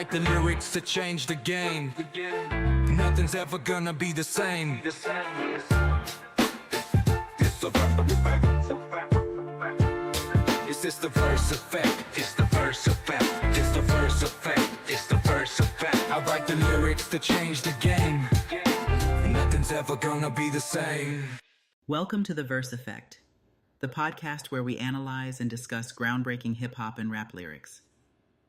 write the lyrics to change the game. Nothing's ever gonna be the same. It's the verse effect. It's just the verse effect. It's the verse effect. It's the verse effect. It's the verse effect. I write the lyrics to change the game. Nothing's ever gonna be the same. Welcome to The Verse Effect, the podcast where we analyze and discuss groundbreaking hip-hop and rap lyrics.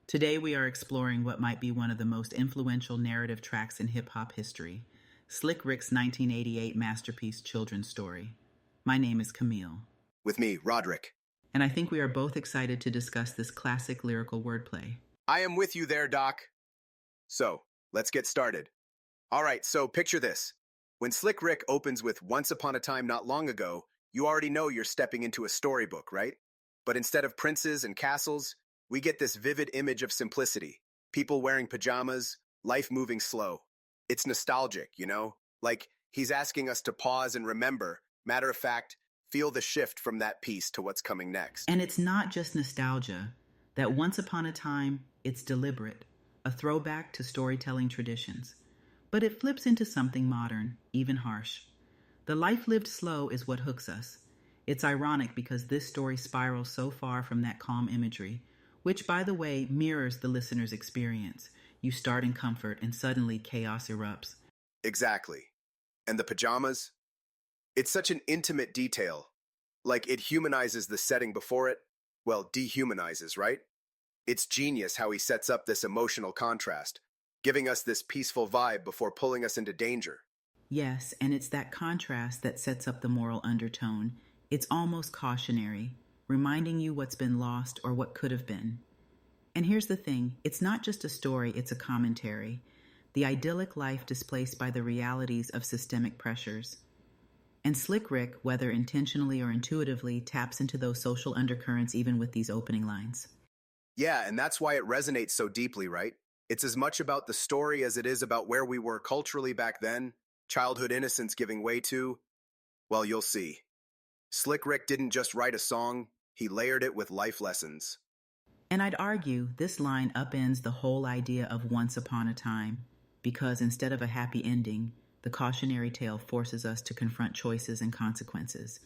Today we are exploring what might be one of the most influential narrative tracks in hip-hop history, Slick Rick's 1988 masterpiece Children's Story. My name is Camille. With me, Roderick. And I think we are both excited to discuss this classic lyrical wordplay. I am with you there, Doc. So, let's get started. All right, so picture this. When Slick Rick opens with Once Upon a Time Not Long Ago, you already know you're stepping into a storybook, right? But instead of princes and castles, we get this vivid image of simplicity. People wearing pajamas, life moving slow. It's nostalgic, you know? Like, he's asking us to pause and remember. Matter of fact, feel the shift from that piece to what's coming next. And it's not just nostalgia. That once upon a time, it's deliberate, a throwback to storytelling traditions. But it flips into something modern, even harsh. The life lived slow is what hooks us. It's ironic because this story spirals so far from that calm imagery, which, by the way, mirrors the listener's experience. You start in comfort and suddenly chaos erupts. Exactly. And the pajamas? It's such an intimate detail. Like, it humanizes the setting before it. Well, dehumanizes, right? It's genius how he sets up this emotional contrast, giving us this peaceful vibe before pulling us into danger. Yes, and it's that contrast that sets up the moral undertone. It's almost cautionary, reminding you what's been lost or what could have been. And here's the thing, it's not just a story, it's a commentary. The idyllic life displaced by the realities of systemic pressures. And Slick Rick, whether intentionally or intuitively, taps into those social undercurrents even with these opening lines. Yeah, and that's why it resonates so deeply, right? It's as much about the story as it is about where we were culturally back then, childhood innocence giving way to, well, you'll see. Slick Rick didn't just write a song, he layered it with life lessons. And I'd argue this line upends the whole idea of once upon a time, because instead of a happy ending, the cautionary tale forces us to confront choices and consequences.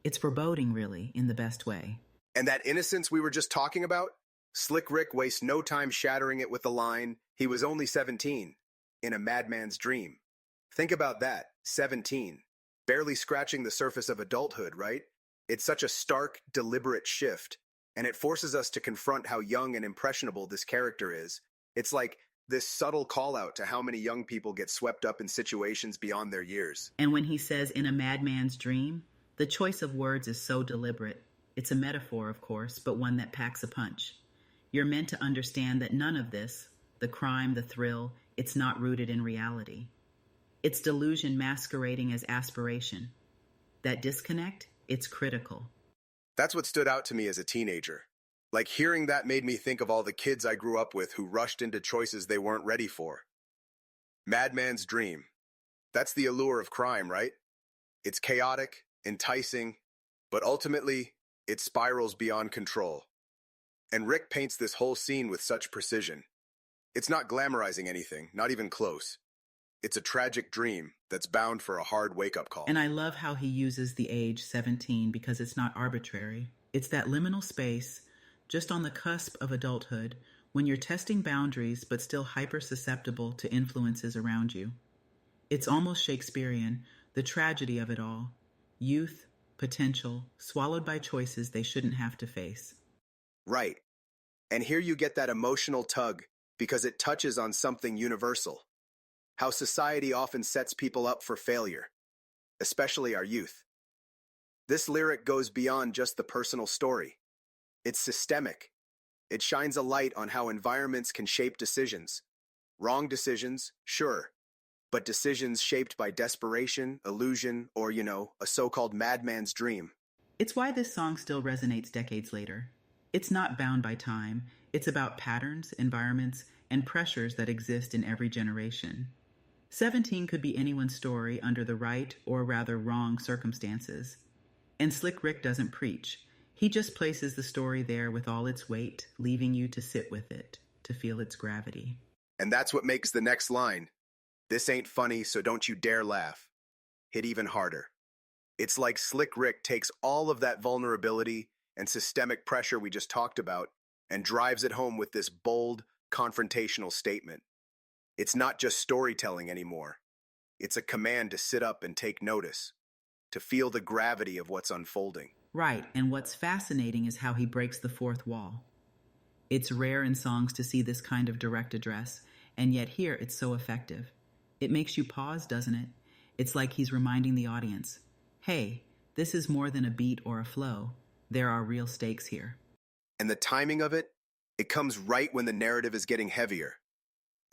It's foreboding, really, in the best way. And that innocence we were just talking about? Slick Rick wastes no time shattering it with the line, he was only 17, in a madman's dream. Think about that, 17. Barely scratching the surface of adulthood, right? It's such a stark, deliberate shift, and it forces us to confront how young and impressionable this character is. It's like this subtle call-out to how many young people get swept up in situations beyond their years. And when he says, in a madman's dream, the choice of words is so deliberate. It's a metaphor, of course, but one that packs a punch. You're meant to understand that none of this, the crime, the thrill, it's not rooted in reality. It's delusion masquerading as aspiration. That disconnect, it's critical. That's what stood out to me as a teenager. Like, hearing that made me think of all the kids I grew up with who rushed into choices they weren't ready for. Madman's dream. That's the allure of crime, right? It's chaotic, enticing, but ultimately, it spirals beyond control. And Rick paints this whole scene with such precision. It's not glamorizing anything, not even close. It's a tragic dream that's bound for a hard wake-up call. And I love how he uses the age 17 because it's not arbitrary. It's that liminal space, just on the cusp of adulthood, when you're testing boundaries but still hyper-susceptible to influences around you. It's almost Shakespearean, the tragedy of it all. Youth, potential, swallowed by choices they shouldn't have to face. Right. And here you get that emotional tug because it touches on something universal. How society often sets people up for failure, especially our youth. This lyric goes beyond just the personal story. It's systemic. It shines a light on how environments can shape decisions. Wrong decisions, sure, but decisions shaped by desperation, illusion, or, a so-called madman's dream. It's why this song still resonates decades later. It's not bound by time. It's about patterns, environments, and pressures that exist in every generation. 17 could be anyone's story under the right, or rather wrong, circumstances. And Slick Rick doesn't preach. He just places the story there with all its weight, leaving you to sit with it. to feel its gravity. And that's what makes the next line, "This ain't funny, so don't you dare laugh," hit even harder. It's like Slick Rick takes all of that vulnerability and systemic pressure we just talked about and drives it home with this bold, confrontational statement. It's not just storytelling anymore. It's a command to sit up and take notice, to feel the gravity of what's unfolding. Right, and what's fascinating is how he breaks the fourth wall. It's rare in songs to see this kind of direct address, and yet here it's so effective. It makes you pause, doesn't it? It's like he's reminding the audience, hey, this is more than a beat or a flow. There are real stakes here. And the timing of it, it comes right when the narrative is getting heavier.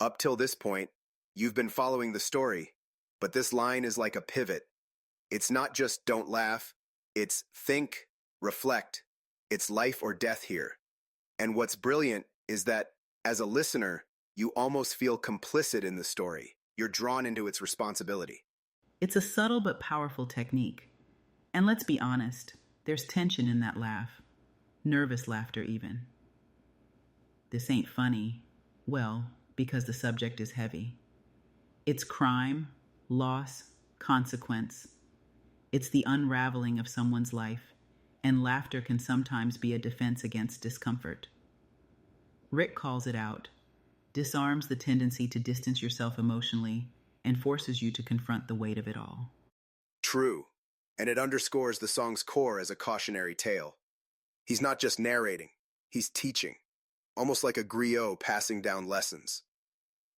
Up till this point, you've been following the story, but this line is like a pivot. It's not just don't laugh, it's think, reflect. It's life or death here. And what's brilliant is that, as a listener, you almost feel complicit in the story. You're drawn into its responsibility. It's a subtle but powerful technique. And let's be honest, there's tension in that laugh. Nervous laughter, even. This ain't funny. Well, because the subject is heavy. It's crime, loss, consequence. It's the unraveling of someone's life, and laughter can sometimes be a defense against discomfort. Rick calls it out, disarms the tendency to distance yourself emotionally, and forces you to confront the weight of it all. True, and it underscores the song's core as a cautionary tale. He's not just narrating, he's teaching, almost like a griot passing down lessons.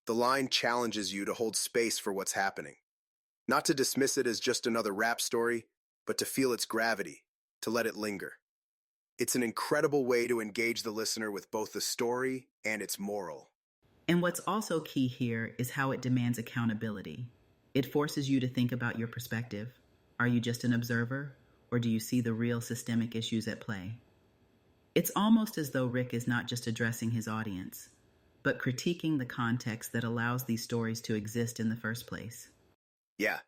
The line challenges you to hold space for what's happening, not to dismiss it as just another rap story, but to feel its gravity, to let it linger. It's an incredible way to engage the listener with both the story and its moral. And what's also key here is how it demands accountability. It forces you to think about your perspective. Are you just an observer, or do you see the real systemic issues at play? It's almost as though Rick is not just addressing his audience, but critiquing the context that allows these stories to exist in the first place. Yeah,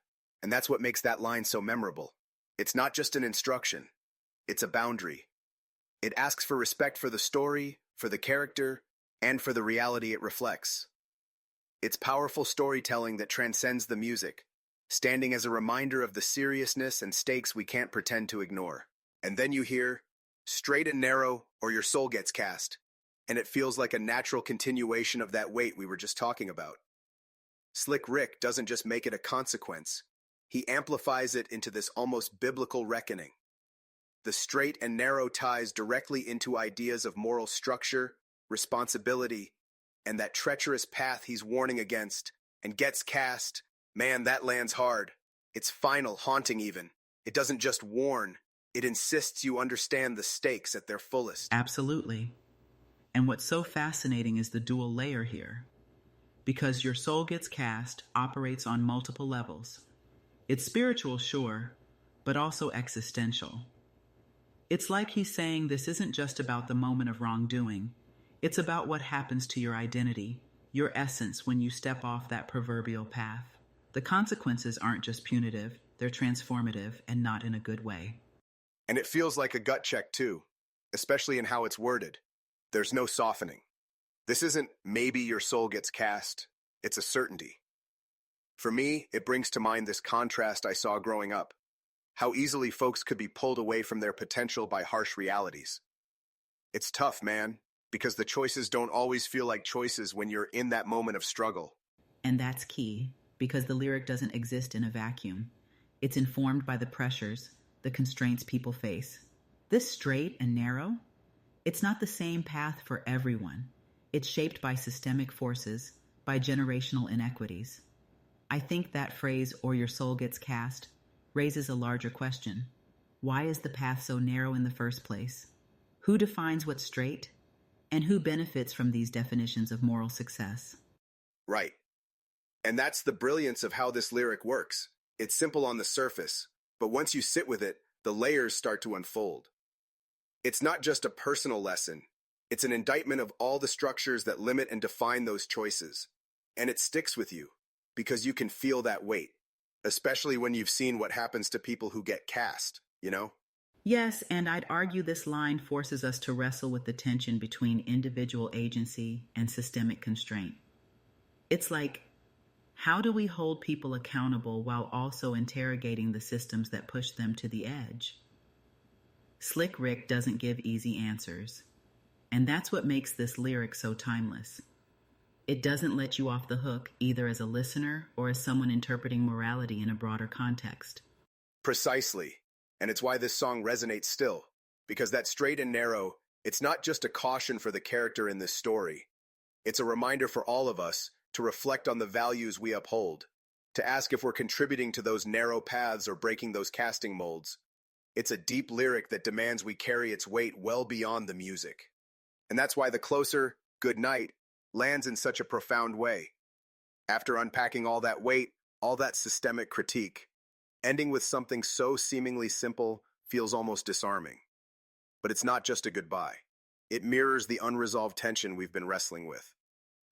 and that's what makes that line so memorable. It's not just an instruction, it's a boundary. It asks for respect for the story, for the character, and for the reality it reflects. It's powerful storytelling that transcends the music, standing as a reminder of the seriousness and stakes we can't pretend to ignore. And then you hear, straight and narrow, or your soul gets cast, and it feels like a natural continuation of that weight we were just talking about. Slick Rick doesn't just make it a consequence, he amplifies it into this almost biblical reckoning. The straight and narrow ties directly into ideas of moral structure, responsibility, and that treacherous path he's warning against, and gets cast. Man, that lands hard. It's final, haunting even. It doesn't just warn, it insists you understand the stakes at their fullest. Absolutely. And what's so fascinating is the dual layer here. Because your soul gets cast operates on multiple levels. It's spiritual, sure, but also existential. It's like he's saying this isn't just about the moment of wrongdoing. It's about what happens to your identity, your essence when you step off that proverbial path. The consequences aren't just punitive, they're transformative and not in a good way. And it feels like a gut check too, especially in how it's worded. There's no softening. This isn't maybe your soul gets cast, it's a certainty. For me, it brings to mind this contrast I saw growing up. How easily folks could be pulled away from their potential by harsh realities. It's tough, man, because the choices don't always feel like choices when you're in that moment of struggle. And that's key, because the lyric doesn't exist in a vacuum. It's informed by the pressures, the constraints people face. This straight and narrow, it's not the same path for everyone. It's shaped by systemic forces, by generational inequities. I think that phrase, or your soul gets cast, raises a larger question. Why is the path so narrow in the first place? Who defines what's straight? And who benefits from these definitions of moral success? Right. And that's the brilliance of how this lyric works. It's simple on the surface, but once you sit with it, the layers start to unfold. It's not just a personal lesson. It's an indictment of all the structures that limit and define those choices. And it sticks with you, because you can feel that weight, especially when you've seen what happens to people who get cast, you know? Yes, and I'd argue this line forces us to wrestle with the tension between individual agency and systemic constraint. It's like, how do we hold people accountable while also interrogating the systems that push them to the edge? Slick Rick doesn't give easy answers, and that's what makes this lyric so timeless. It doesn't let you off the hook either as a listener or as someone interpreting morality in a broader context. Precisely. And it's why this song resonates still. Because that straight and narrow, it's not just a caution for the character in this story. It's a reminder for all of us to reflect on the values we uphold, to ask if we're contributing to those narrow paths or breaking those casting molds. It's a deep lyric that demands we carry its weight well beyond the music. And that's why the closer, good night, lands in such a profound way. After unpacking all that weight, all that systemic critique, ending with something so seemingly simple feels almost disarming. But it's not just a goodbye. It mirrors the unresolved tension we've been wrestling with.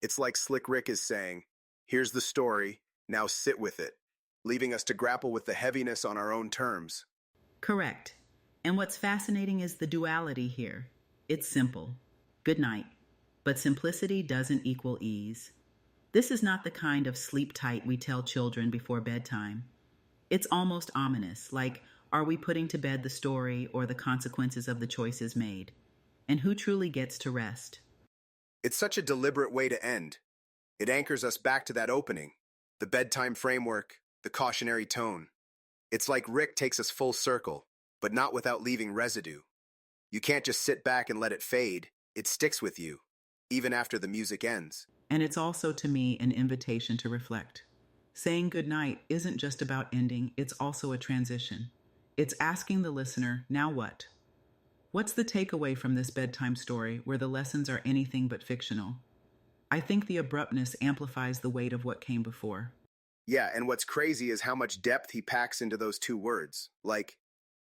It's like Slick Rick is saying, here's the story, now sit with it, leaving us to grapple with the heaviness on our own terms. Correct. And what's fascinating is the duality here. It's simple. Good night. But simplicity doesn't equal ease. This is not the kind of sleep tight we tell children before bedtime. It's almost ominous, like, are we putting to bed the story or the consequences of the choices made? And who truly gets to rest? It's such a deliberate way to end. It anchors us back to that opening, the bedtime framework, the cautionary tone. It's like Rick takes us full circle, but not without leaving residue. You can't just sit back and let it fade. It sticks with you, even after the music ends. And it's also, to me, an invitation to reflect. Saying goodnight isn't just about ending, it's also a transition. It's asking the listener, now what? What's the takeaway from this bedtime story where the lessons are anything but fictional? I think the abruptness amplifies the weight of what came before. Yeah, and what's crazy is how much depth he packs into those two words. Like,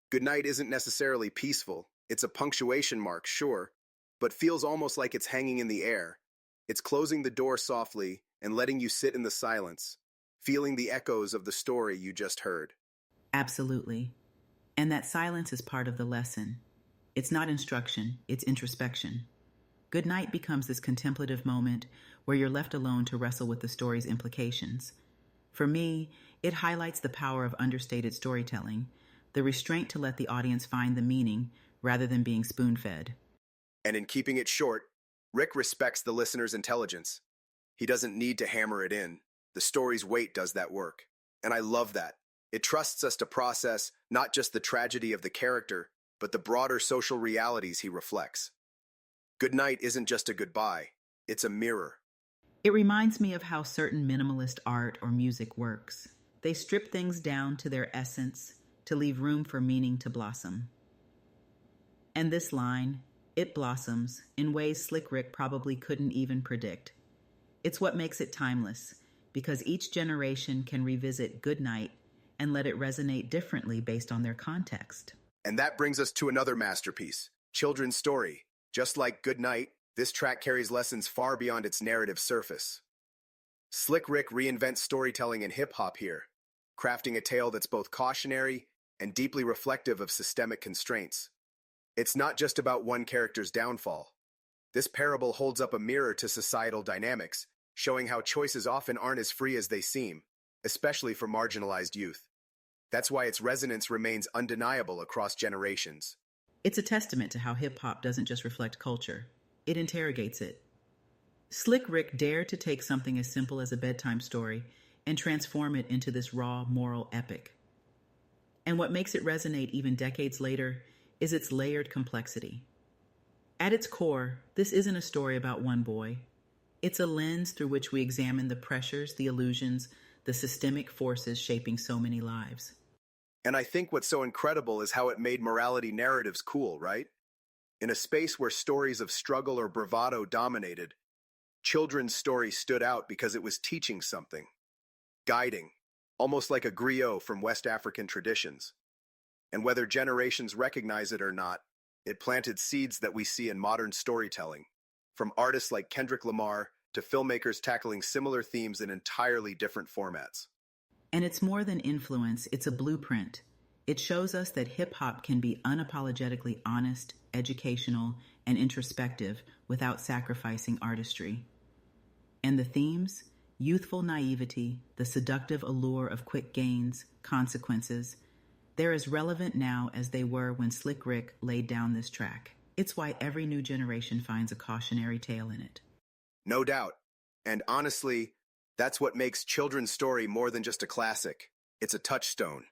goodnight isn't necessarily peaceful. It's a punctuation mark, sure, but feels almost like it's hanging in the air. It's closing the door softly and letting you sit in the silence, feeling the echoes of the story you just heard. Absolutely. And that silence is part of the lesson. It's not instruction, it's introspection. Good night becomes this contemplative moment where you're left alone to wrestle with the story's implications. For me, it highlights the power of understated storytelling, the restraint to let the audience find the meaning rather than being spoon-fed. And in keeping it short, Rick respects the listener's intelligence. He doesn't need to hammer it in. The story's weight does that work. And I love that. It trusts us to process not just the tragedy of the character, but the broader social realities he reflects. Good night isn't just a goodbye, it's a mirror. It reminds me of how certain minimalist art or music works. They strip things down to their essence to leave room for meaning to blossom. And this line, it blossoms, in ways Slick Rick probably couldn't even predict. It's what makes it timeless, because each generation can revisit Good Night and let it resonate differently based on their context. And that brings us to another masterpiece, Children's Story. Just like Good Night, this track carries lessons far beyond its narrative surface. Slick Rick reinvents storytelling in hip-hop here, crafting a tale that's both cautionary and deeply reflective of systemic constraints. It's not just about one character's downfall. This parable holds up a mirror to societal dynamics, showing how choices often aren't as free as they seem, especially for marginalized youth. That's why its resonance remains undeniable across generations. It's a testament to how hip-hop doesn't just reflect culture, it interrogates it. Slick Rick dared to take something as simple as a bedtime story and transform it into this raw moral epic. And what makes it resonate even decades later is its layered complexity. At its core, this isn't a story about one boy. It's a lens through which we examine the pressures, the illusions, the systemic forces shaping so many lives. And I think what's so incredible is how it made morality narratives cool, right? In a space where stories of struggle or bravado dominated, children's story stood out because it was teaching something, guiding, almost like a griot from West African traditions. And whether generations recognize it or not, it planted seeds that we see in modern storytelling, from artists like Kendrick Lamar to filmmakers tackling similar themes in entirely different formats. And it's more than influence, it's a blueprint. It shows us that hip hop can be unapologetically honest, educational, and introspective without sacrificing artistry. And the themes? Youthful naivety, the seductive allure of quick gains, consequences. They're as relevant now as they were when Slick Rick laid down this track. It's why every new generation finds a cautionary tale in it. No doubt. And honestly, that's what makes Children's Story more than just a classic. It's a touchstone.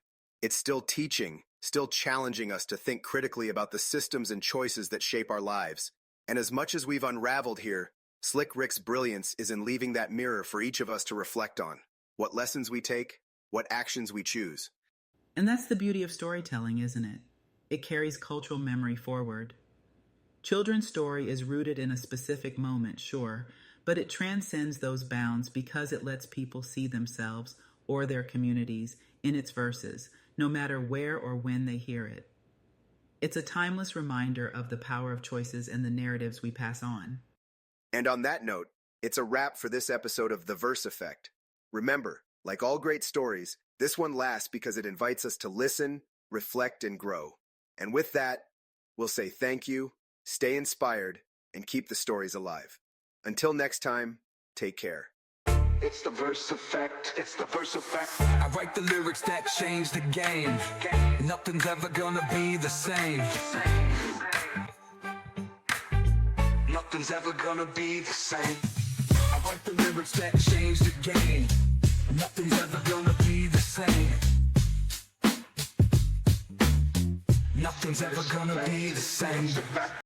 It's still teaching, still challenging us to think critically about the systems and choices that shape our lives. And as much as we've unraveled here, Slick Rick's brilliance is in leaving that mirror for each of us to reflect on. What lessons we take, what actions we choose. And that's the beauty of storytelling, isn't it? It carries cultural memory forward. Children's Story is rooted in a specific moment, sure, but it transcends those bounds because it lets people see themselves or their communities in its verses, no matter where or when they hear it. It's a timeless reminder of the power of choices and the narratives we pass on. And on that note, it's a wrap for this episode of The Verse Effect. Remember, like all great stories, this one lasts because it invites us to listen, reflect, and grow. And with that, we'll say thank you, stay inspired, and keep the stories alive. Until next time, take care. It's the verse effect, it's the verse effect. I write the lyrics that change the game. Nothing's ever gonna be the same. Nothing's ever gonna be the same. I write the lyrics that change the game. Nothing's ever gonna be the same. Nothing's ever gonna be the same.